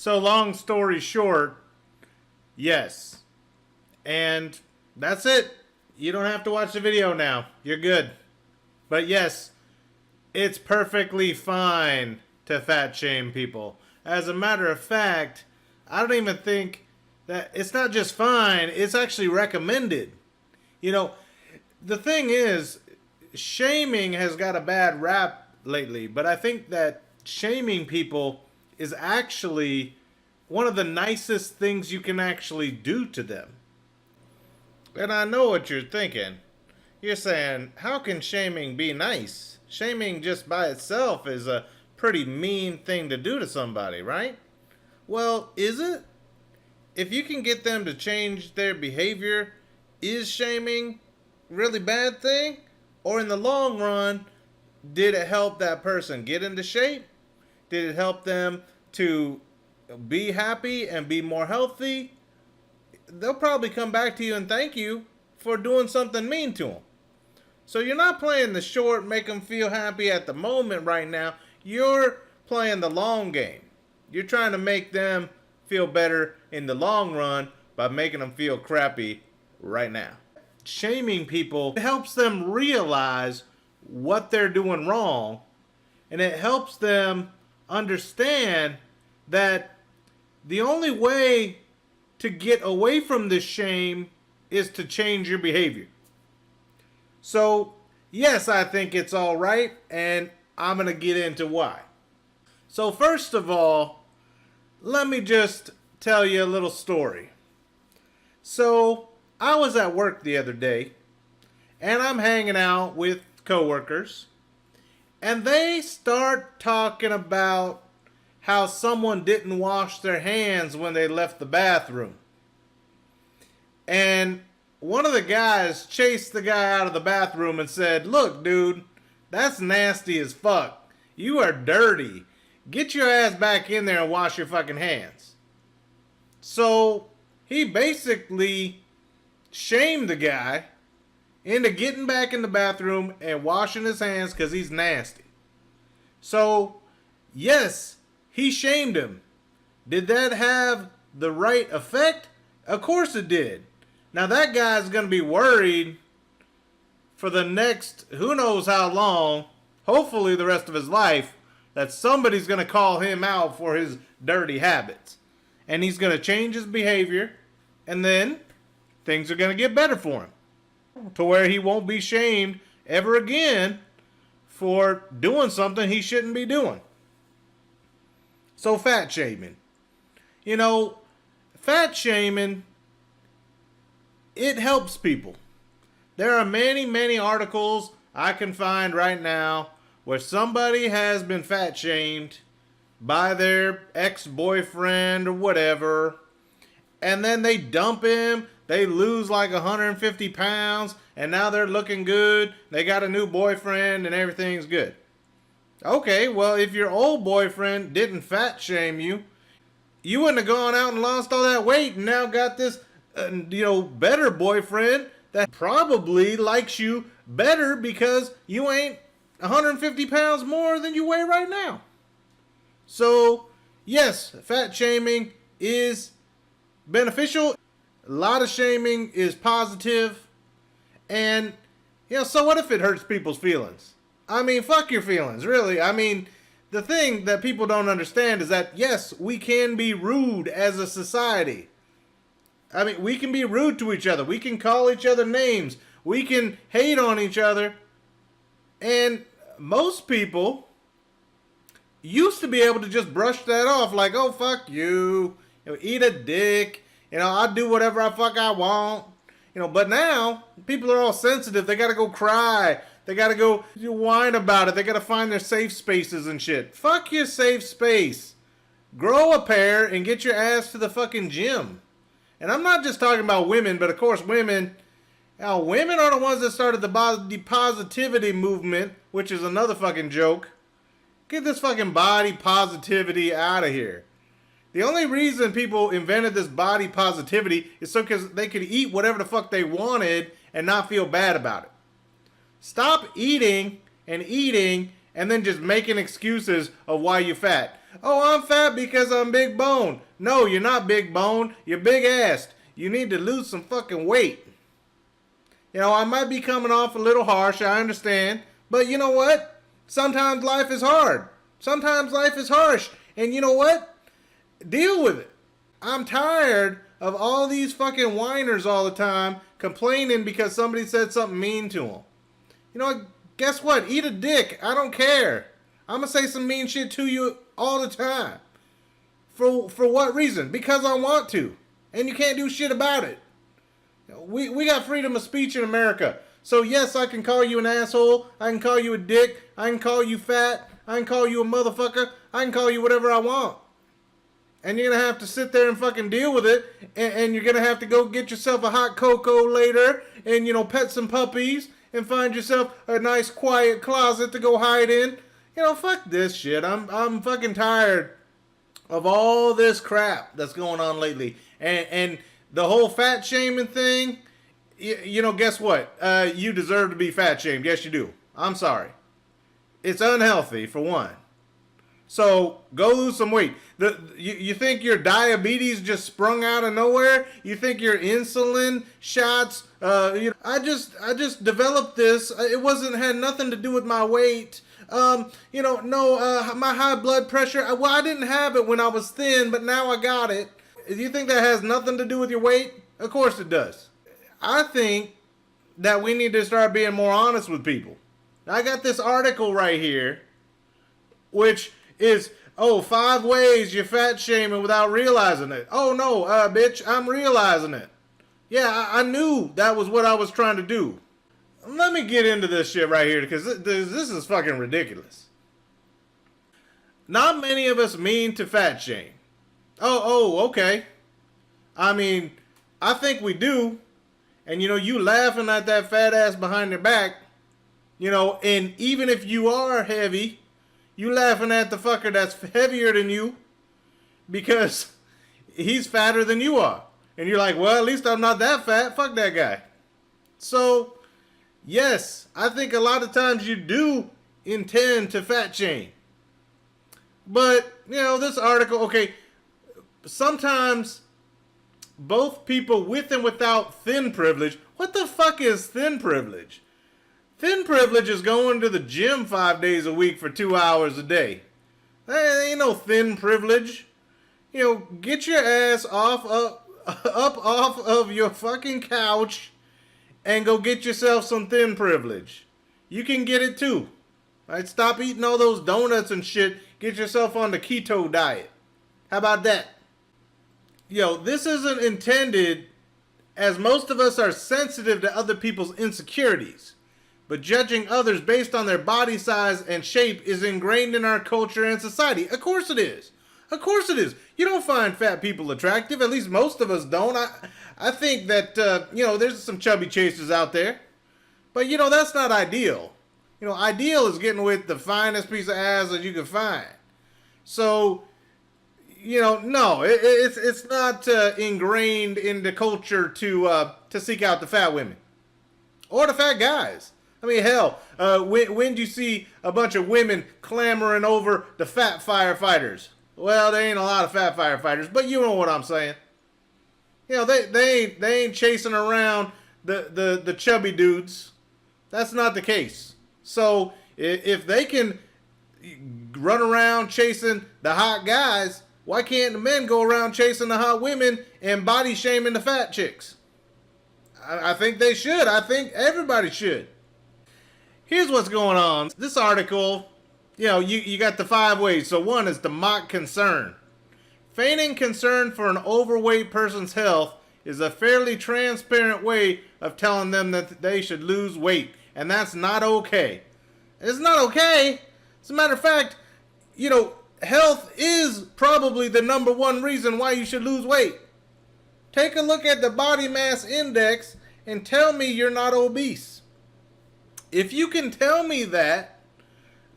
So long story short, yes. And that's it. You don't have to watch the video now. You're good. But yes, it's perfectly fine to fat shame people. As a matter of fact, I don't even think that it's not just fine, it's actually recommended. You know, the thing is, shaming has got a bad rap lately, but I think that shaming people is actually one of the nicest things you can actually do to them. And I know what you're thinking. You're saying, how can shaming be nice? Shaming just by itself is a pretty mean thing to do to somebody, right? Well, is it? If you can get them to change their behavior, is shaming really bad thing? Or in the long run, did it help that person get into shape? Did it help them to be happy and be more healthy? They'll probably come back to you and thank you for doing something mean to them. So you're not playing the short, make them feel happy at the moment right now. You're playing the long game. You're trying to make them feel better in the long run by making them feel crappy right now. Shaming people helps them realize what they're doing wrong, and it helps them understand that the only way to get away from this shame is to change your behavior. So, yes, I think it's all right, and I'm going to get into why. So, first of all, let me just tell you a little story. So, I was at work the other day, and I'm hanging out with coworkers, and they start talking about how someone didn't wash their hands when they left the bathroom. And one of the guys chased the guy out of the bathroom and said, "Look, dude, that's nasty as fuck. You are dirty. Get your ass back in there and wash your fucking hands." So he basically shamed the guy into getting back in the bathroom and washing his hands because he's nasty. So, yes, he shamed him. Did that have the right effect? Of course it did. Now that guy's going to be worried for the next who knows how long, hopefully the rest of his life, that somebody's going to call him out for his dirty habits. And he's going to change his behavior, and then things are going to get better for him. To where he won't be shamed ever again for doing something he shouldn't be doing. So fat shaming. You know, fat shaming, it helps people. There are many, many articles I can find right now where somebody has been fat shamed by their ex-boyfriend or whatever, and then they dump him, they lose like 150 pounds, and now they're looking good, they got a new boyfriend, and everything's good. Okay, well, if your old boyfriend didn't fat shame you, you wouldn't have gone out and lost all that weight and now got this better boyfriend that probably likes you better because you ain't 150 pounds more than you weigh right now. So, yes, fat shaming is beneficial. A lot of shaming is positive. And, so what if it hurts people's feelings? I mean, fuck your feelings, really. I mean, the thing that people don't understand is that, yes, we can be rude as a society. I mean, we can be rude to each other. We can call each other names. We can hate on each other. And most people used to be able to just brush that off like, oh, fuck you. Eat a dick. I'll do whatever I want. But now people are all sensitive. They got to go cry. They got to go whine about it. They got to find their safe spaces and shit. Fuck your safe space. Grow a pair and get your ass to the fucking gym. And I'm not just talking about women, but of course women. Now, women are the ones that started the body positivity movement, which is another fucking joke. Get this fucking body positivity out of here. The only reason people invented this body positivity is so because they could eat whatever the fuck they wanted and not feel bad about it. Stop eating and eating and then just making excuses of why you're fat. Oh, I'm fat because I'm big bone. No, you're not big bone. You're big assed. You need to lose some fucking weight. You know, I might be coming off a little harsh, I understand. But you know what? Sometimes life is hard. Sometimes life is harsh. And you know what? Deal with it. I'm tired of all these fucking whiners all the time complaining because somebody said something mean to them. You know what? Guess what? Eat a dick. I don't care. I'm going to say some mean shit to you all the time. For what reason? Because I want to. And you can't do shit about it. We got freedom of speech in America. So yes, I can call you an asshole. I can call you a dick. I can call you fat. I can call you a motherfucker. I can call you whatever I want. And you're going to have to sit there and fucking deal with it. And you're going to have to go get yourself a hot cocoa later. And, you know, pet some puppies. And find yourself a nice quiet closet to go hide in. You know, fuck this shit. I'm fucking tired of all this crap that's going on lately. And the whole fat shaming thing, you know, guess what? You deserve to be fat shamed. Yes, you do. I'm sorry. It's unhealthy, for one. So, go lose some weight. You think your diabetes just sprung out of nowhere? You think your insulin shots? I just developed this. It had nothing to do with my weight. My high blood pressure. Well, I didn't have it when I was thin, but now I got it. Do you think that has nothing to do with your weight? Of course it does. I think that we need to start being more honest with people. I got this article right here, which is, 5 ways you're fat shaming without realizing it. Oh no, bitch, I'm realizing it. Yeah, I knew that was what I was trying to do. Let me get into this shit right here, because this is fucking ridiculous. Not many of us mean to fat shame. Okay. I mean, I think we do. And, you know, you laughing at that fat ass behind their back, you know, and even if you are heavy, you laughing at the fucker that's heavier than you because he's fatter than you are. And you're like, well, at least I'm not that fat. Fuck that guy. So, yes, I think a lot of times you do intend to fat shame. But, you know, this article, okay, sometimes both people with and without thin privilege. What the fuck is thin privilege? Thin privilege is going to the gym 5 days a week for 2 hours a day. That ain't no thin privilege. You know, get your ass off of your fucking couch and go get yourself some thin privilege. You can get it too. Right? Stop eating all those donuts and shit. Get yourself on the keto diet. How about that? Yo, this isn't intended, as most of us are sensitive to other people's insecurities. But judging others based on their body size and shape is ingrained in our culture and society. Of course it is. Of course it is. You don't find fat people attractive. At least most of us don't. I think that, there's some chubby chasers out there. But, you know, that's not ideal. You know, ideal is getting with the finest piece of ass that you can find. So, you know, no, it's not ingrained in the culture to seek out the fat women. Or the fat guys. I mean, hell, when do you see a bunch of women clamoring over the fat firefighters? Well, there ain't a lot of fat firefighters, but you know what I'm saying. You know, they ain't chasing around the chubby dudes. That's not the case. So if they can run around chasing the hot guys, why can't the men go around chasing the hot women and body shaming the fat chicks? I think they should. I think everybody should. Here's what's going on. This article, you know, you got the 5 ways. So one is to mock concern. Feigning concern for an overweight person's health is a fairly transparent way of telling them that they should lose weight. And that's not okay. It's not okay. As a matter of fact, you know, health is probably the number one reason why you should lose weight. Take a look at the body mass index and tell me you're not obese. If you can tell me that,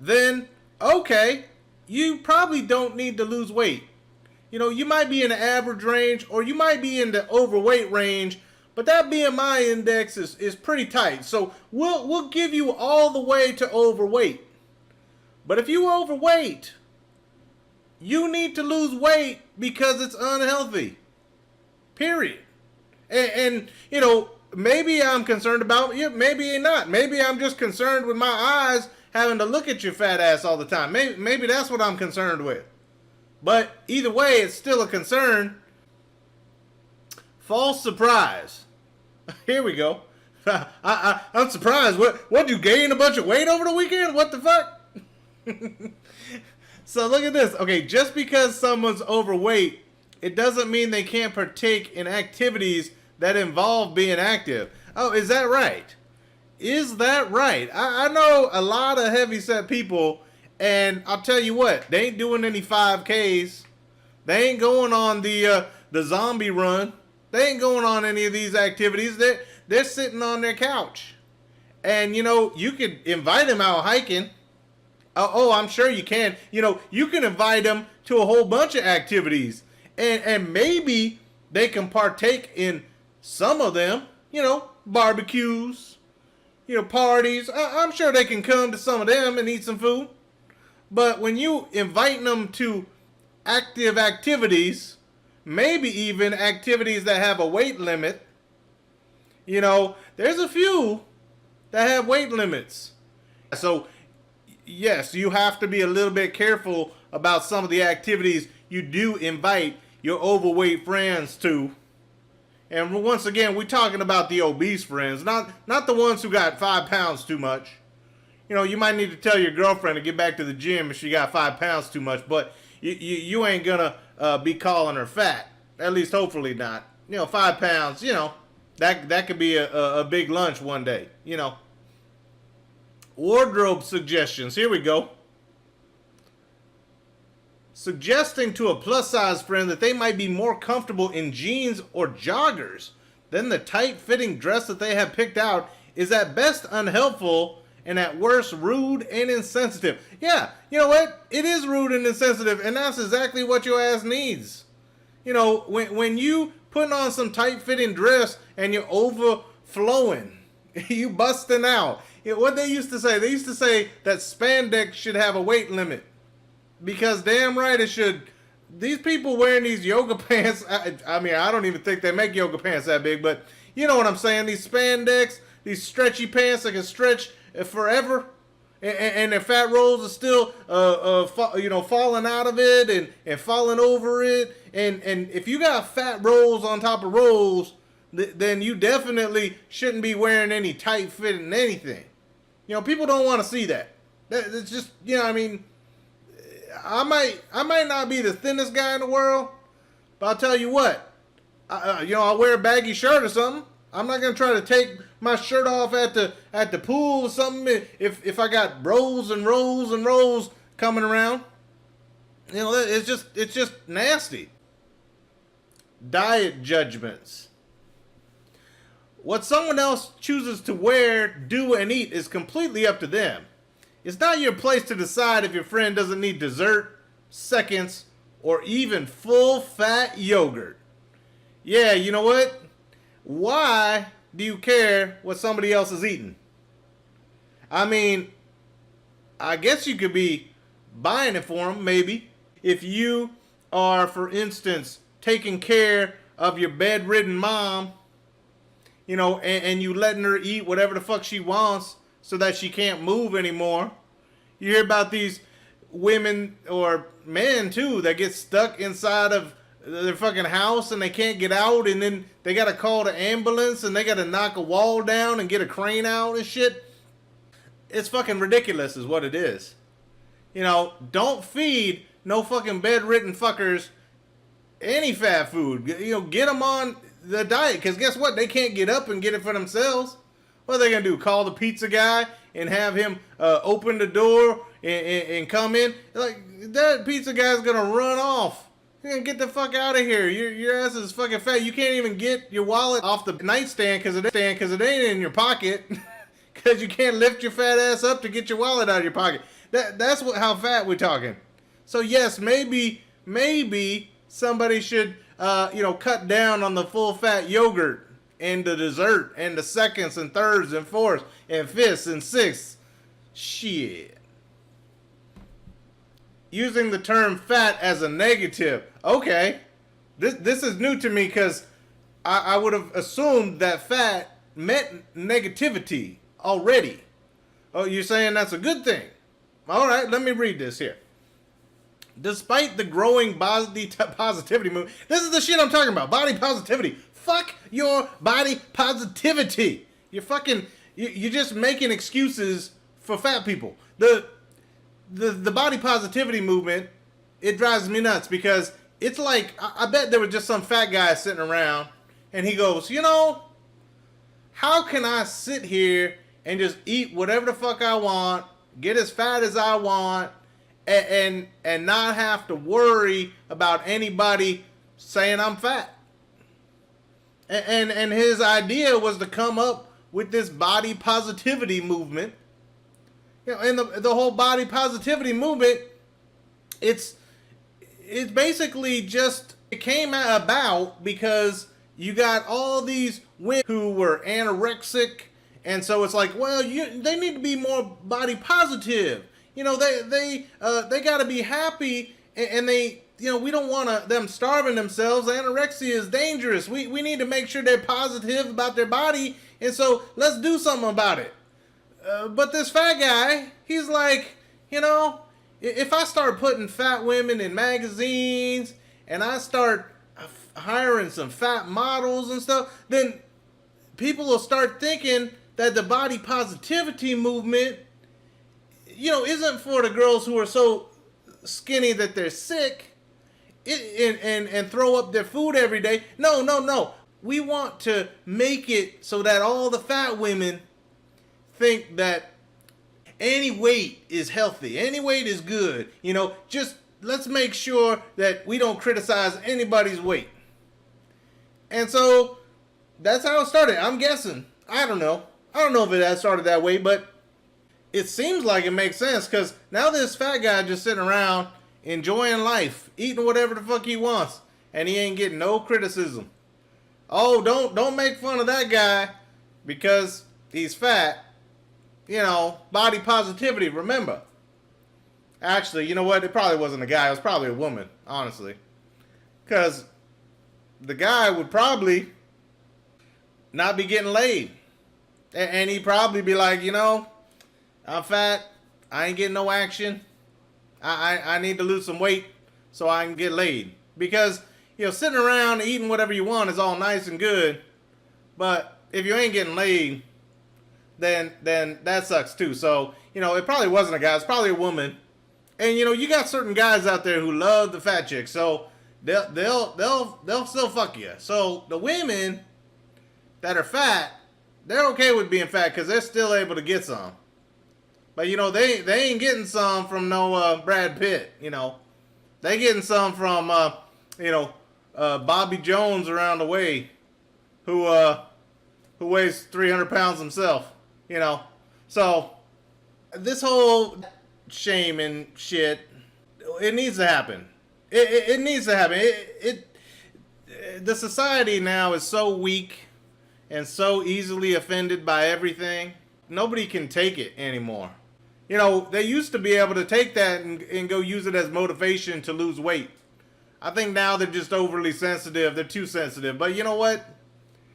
then okay, you probably don't need to lose weight. You know, you might be in the average range or you might be in the overweight range, but that BMI index is pretty tight. So we'll give you all the way to overweight. But if you overweight, you need to lose weight because it's unhealthy. Period. And you know, maybe I'm concerned about you, maybe not. Maybe I'm just concerned with my eyes having to look at your fat ass all the time. Maybe that's what I'm concerned with. But either way, it's still a concern. False surprise. Here we go. I'm surprised. What, you gain a bunch of weight over the weekend? What the fuck? So look at this. Okay, just because someone's overweight, it doesn't mean they can't partake in activities that involve being active. Oh, is that right? Is that right? I know a lot of heavyset people, and I'll tell you what, they ain't doing any 5Ks. They ain't going on the zombie run. They ain't going on any of these activities. They're sitting on their couch. And, you know, you could invite them out hiking. Oh, I'm sure you can. You know, you can invite them to a whole bunch of activities. And maybe they can partake in some of them. You know, barbecues, you know, parties. I'm sure they can come to some of them and eat some food. But when you invite them to active activities, maybe even activities that have a weight limit, you know, there's a few that have weight limits. So, yes, you have to be a little bit careful about some of the activities you do invite your overweight friends to. And once again, we're talking about the obese friends, not the ones who got 5 pounds too much. You know, you might need to tell your girlfriend to get back to the gym if she got 5 pounds too much, but you ain't gonna be calling her fat. At least hopefully not. You know, 5 pounds, you know, that could be a big lunch one day, you know. Wardrobe suggestions. Here we go. Suggesting to a plus-size friend that they might be more comfortable in jeans or joggers than the tight-fitting dress that they have picked out is at best unhelpful and at worst rude and insensitive. Yeah, you know what? It is rude and insensitive, and that's exactly what your ass needs. You know, when you putting on some tight-fitting dress and you're overflowing, you busting out. You know, what they used to say that spandex should have a weight limit. Because damn right it should. These people wearing these yoga pants, I mean, I don't even think they make yoga pants that big, but you know what I'm saying. These spandex, these stretchy pants that can stretch forever, and their fat rolls are still, you know, falling out of it and falling over it. And if you got fat rolls on top of rolls, then you definitely shouldn't be wearing any tight fitting anything. You know, people don't want to see that. It's just, you know, I mean, I might not be the thinnest guy in the world, but I'll tell you what, you know, I'll wear a baggy shirt or something. I'm not gonna try to take my shirt off at the pool or something if I got rows and rows and rows coming around. You know, it's just nasty. Diet judgments. What someone else chooses to wear, do, and eat is completely up to them. It's not your place to decide if your friend doesn't need dessert, seconds, or even full-fat yogurt. Yeah, you know what? Why do you care what somebody else is eating? I mean, I guess you could be buying it for them, maybe. If you are, for instance, taking care of your bedridden mom, you know, and you letting her eat whatever the fuck she wants so that she can't move anymore. You hear about these women or men too that get stuck inside of their fucking house and they can't get out, and then they gotta call the ambulance and they gotta knock a wall down and get a crane out and shit. It's fucking ridiculous is what it is. You know, don't feed no fucking bedridden fuckers any fat food. You know, get them on the diet, because guess what? They can't get up and get it for themselves. What are they gonna do? Call the pizza guy and have him open the door and come in? Like, that pizza guy's gonna run off. You're gonna get the fuck out of here. Your ass is fucking fat. You can't even get your wallet off the nightstand because it ain't in your pocket. Because you can't lift your fat ass up to get your wallet out of your pocket. That's how fat we're talking. So yes, maybe somebody should you know, cut down on the full fat yogurt and the dessert and the seconds and thirds and fourths and fifths and sixths. Shit. using the term fat as a negative. Okay. This is new to me because I would have assumed that fat meant negativity already. Oh, you're saying that's a good thing? All right, let me read this here. Despite the growing body positivity movement, this is the shit I'm talking about. Body positivity. Fuck your body positivity. You're just making excuses for fat people. The body positivity movement, it drives me nuts because it's like, I bet there was just some fat guy sitting around and he goes, how can I sit here and just eat whatever the fuck I want, get as fat as I want, and not have to worry about anybody saying I'm fat. And his idea was to come up with this body positivity movement. And the whole body positivity movement, it's basically just, it came about because you got all these women who were anorexic, and so it's like, well, they need to be more body positive. They got to be happy, and they, we don't want them starving themselves. Anorexia is dangerous. We need to make sure they're positive about their body, and so let's do something about it. But this fat guy, he's like, if I start putting fat women in magazines and I start hiring some fat models and stuff, then people will start thinking that the body positivity movement, isn't for the girls who are so skinny that they're sick and throw up their food every day. No. We want to make it so that all the fat women think that any weight is healthy, any weight is good. Just let's make sure that we don't criticize anybody's weight. And so that's how it started. I'm guessing. I don't know if it had started that way, but it seems like it makes sense because now this fat guy just sitting around enjoying life, eating whatever the fuck he wants, and he ain't getting no criticism. Oh, don't make fun of that guy because he's fat. Body positivity, remember. Actually, you know what? It probably wasn't a guy. It was probably a woman, honestly. Because the guy would probably not be getting laid. And he'd probably be like, I'm fat. I ain't getting no action. I need to lose some weight so I can get laid. Because, sitting around eating whatever you want is all nice and good. But if you ain't getting laid, then that sucks too. So, it probably wasn't a guy. It's probably a woman. And, you got certain guys out there who love the fat chicks. So, they'll still fuck you. So, the women that are fat, they're okay with being fat because they're still able to get some. But, they ain't getting some from no Brad Pitt, They getting some from, Bobby Jones around the way who weighs 300 pounds himself, So, this whole shaming shit, it needs to happen. It needs to happen. The society now is so weak and so easily offended by everything. Nobody can take it anymore. They used to be able to take that and go use it as motivation to lose weight. I think now they're just overly sensitive. They're too sensitive. But you know what?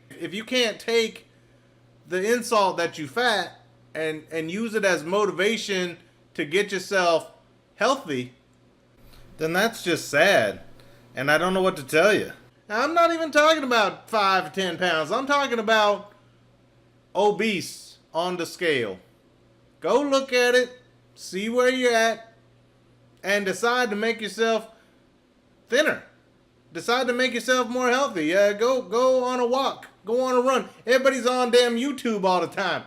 If you can't take the insult that you fat and use it as motivation to get yourself healthy, then that's just sad. And I don't know what to tell you. Now, I'm not even talking about 5 to 10 pounds. I'm talking about obese on the scale. Go look at it, see where you're at, and decide to make yourself thinner. Decide to make yourself more healthy. Go on a walk. Go on a run. Everybody's on damn YouTube all the time.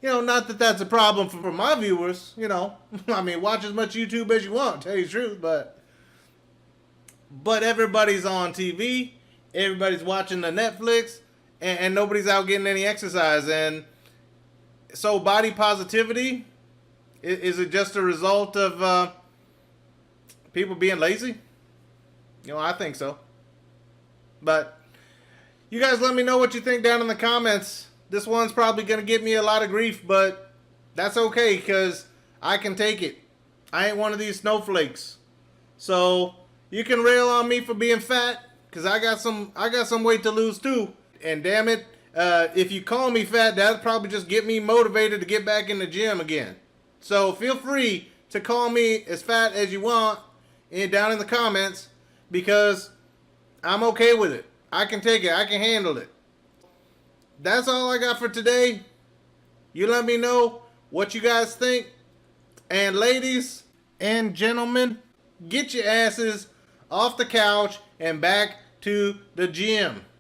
Not that that's a problem for my viewers. I mean, watch as much YouTube as you want, to tell you the truth, but everybody's on TV. Everybody's watching the Netflix, and nobody's out getting any exercise. And so body positivity, is it just a result of people being lazy? I think so. But you guys let me know what you think down in the comments. This one's probably going to give me a lot of grief, but that's okay because I can take it. I ain't one of these snowflakes. So you can rail on me for being fat, cause I got some weight to lose too. And damn it, if you call me fat, that'll probably just get me motivated to get back in the gym again. So feel free to call me as fat as you want down in the comments, because I'm okay with it. I can take it. I can handle it. That's all I got for today. You let me know what you guys think. And ladies and gentlemen, get your asses off the couch and back to the gym.